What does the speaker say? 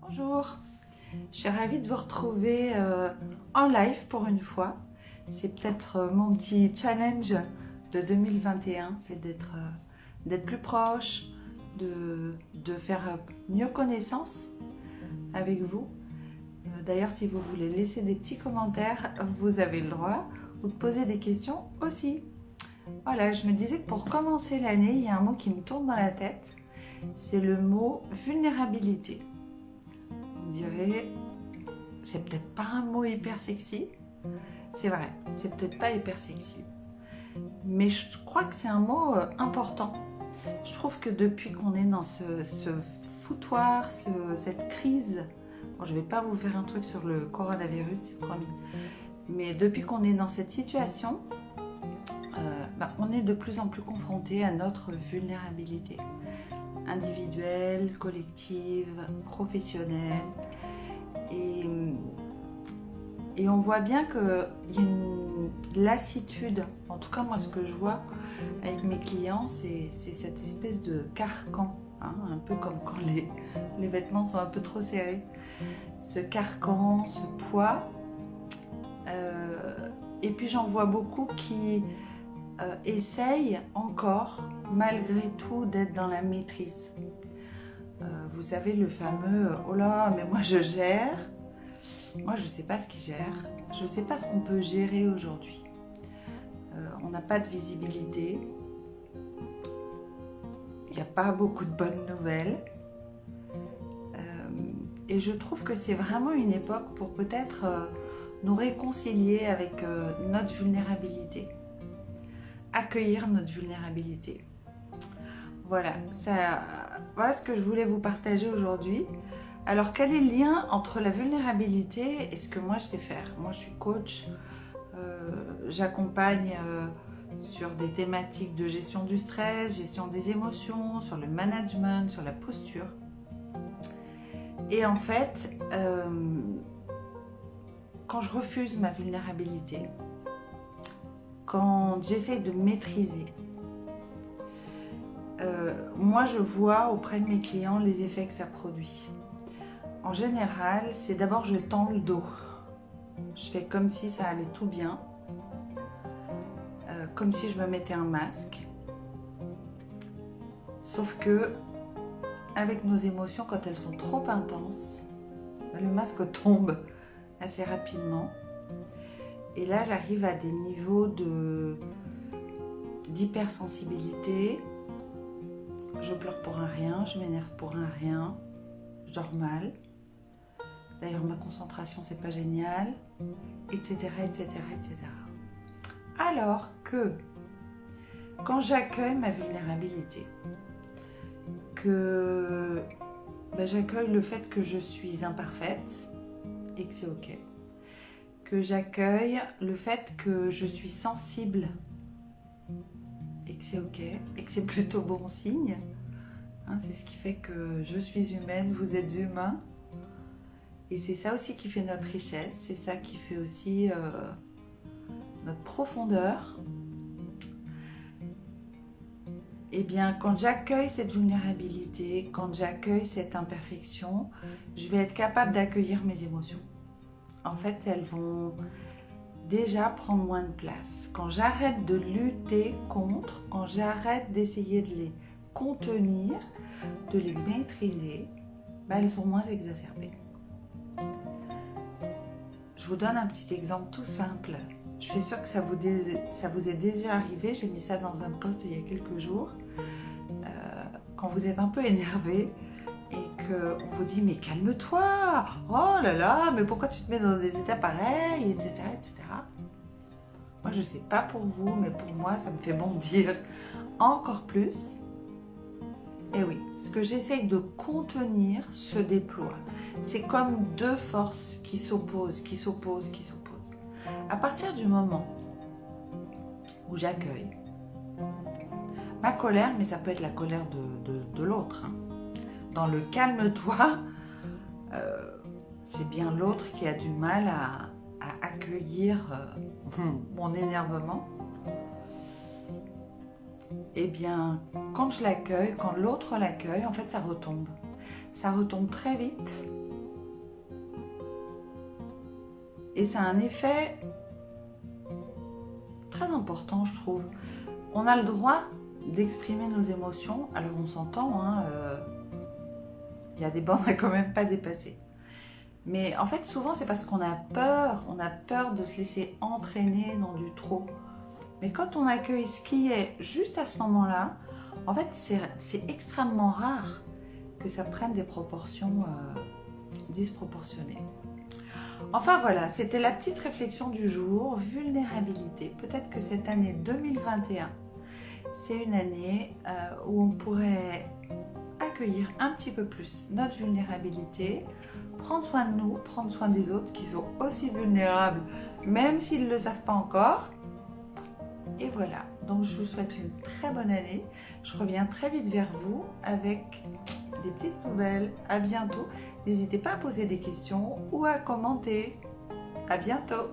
Bonjour, je suis ravie de vous retrouver en live pour une fois. C'est peut-être mon petit challenge de 2021, c'est d'être plus proche, de faire mieux connaissance avec vous. D'ailleurs, si vous voulez laisser des petits commentaires, vous avez le droit, ou de poser des questions aussi. Voilà, je me disais que pour commencer l'année, il y a un mot qui me tourne dans la tête, c'est le mot vulnérabilité. Vous me direz, c'est peut-être pas un mot hyper sexy. C'est vrai, c'est peut-être pas hyper sexy. Mais je crois que c'est un mot important. Je trouve que depuis qu'on est dans ce foutoir, cette crise, bon, je vais pas vous faire un truc sur le coronavirus, c'est promis. Mais depuis qu'on est dans cette situation, on est de plus en plus confronté à notre vulnérabilité individuelle, collective, professionnelle. Et on voit bien qu'il y a une lassitude, en tout cas moi ce que je vois avec mes clients, c'est cette espèce de carcan, hein, un peu comme quand les vêtements sont un peu trop serrés. Ce carcan, ce poids. Et puis j'en vois beaucoup qui essayent encore, malgré tout, d'être dans la maîtrise. Vous savez le fameux « Oh là, mais moi je gère ». Moi je ne sais pas ce qui gère, je ne sais pas ce qu'on peut gérer aujourd'hui. On n'a pas de visibilité, il n'y a pas beaucoup de bonnes nouvelles. Et je trouve que c'est vraiment une époque pour peut-être nous réconcilier avec notre vulnérabilité. Accueillir notre vulnérabilité. Voilà ce que je voulais vous partager aujourd'hui. Alors, quel est le lien entre la vulnérabilité et ce que moi je sais faire? Moi, je suis coach, j'accompagne sur des thématiques de gestion du stress, gestion des émotions, sur le management, sur la posture. Et en fait, quand je refuse ma vulnérabilité, quand j'essaye de maîtriser, moi je vois auprès de mes clients les effets que ça produit. En général, c'est d'abord je tends le dos. Je fais comme si ça allait tout bien, comme si je me mettais un masque. Sauf que, avec nos émotions, quand elles sont trop intenses, le masque tombe assez rapidement. Et là, j'arrive à des niveaux d'hypersensibilité. Je pleure pour un rien, je m'énerve pour un rien, je dors mal. D'ailleurs, ma concentration, c'est pas génial, etc., etc., etc. Alors que, quand j'accueille ma vulnérabilité, que j'accueille le fait que je suis imparfaite et que c'est ok, que j'accueille le fait que je suis sensible et que c'est ok, et que c'est plutôt bon signe, hein, c'est ce qui fait que je suis humaine, vous êtes humain. Et c'est ça aussi qui fait notre richesse, c'est ça qui fait aussi notre profondeur. Et bien, quand j'accueille cette vulnérabilité, quand j'accueille cette imperfection, je vais être capable d'accueillir mes émotions. En fait, elles vont déjà prendre moins de place. Quand j'arrête de lutter contre, quand j'arrête d'essayer de les contenir, de les maîtriser, elles sont moins exacerbées. Je vous donne un petit exemple tout simple. Je suis sûre que ça vous est déjà arrivé. J'ai mis ça dans un post il y a quelques jours. Quand vous êtes un peu énervé et qu'on vous dit « Mais calme-toi! Oh là là, mais pourquoi tu te mets dans des états pareils ?» etc., etc. Moi, je ne sais pas pour vous, mais pour moi, ça me fait bondir encore plus. Et oui, ce que j'essaye de contenir se déploie. C'est comme deux forces qui s'opposent, qui s'opposent, qui s'opposent. À partir du moment où j'accueille ma colère, mais ça peut être la colère de l'autre, hein. Dans le calme-toi, c'est bien l'autre qui a du mal à accueillir mon énervement. Eh bien, quand je l'accueille, quand l'autre l'accueille, en fait, ça retombe. Ça retombe très vite Et ça a un effet très important, je trouve. On a le droit d'exprimer nos émotions, alors on s'entend, hein, y a des bornes à quand même pas dépasser. Mais en fait, souvent, c'est parce qu'on a peur de se laisser entraîner dans du trop. Mais quand on accueille ce qui est juste à ce moment-là, en fait, c'est extrêmement rare que ça prenne des proportions disproportionnées. Enfin voilà, c'était la petite réflexion du jour, vulnérabilité. Peut-être que cette année 2021, c'est une année où on pourrait accueillir un petit peu plus notre vulnérabilité, prendre soin de nous, prendre soin des autres qui sont aussi vulnérables, même s'ils ne le savent pas encore. Et voilà, donc je vous souhaite une très bonne année. Je reviens très vite vers vous avec des petites nouvelles. À bientôt. N'hésitez pas à poser des questions ou à commenter. À bientôt.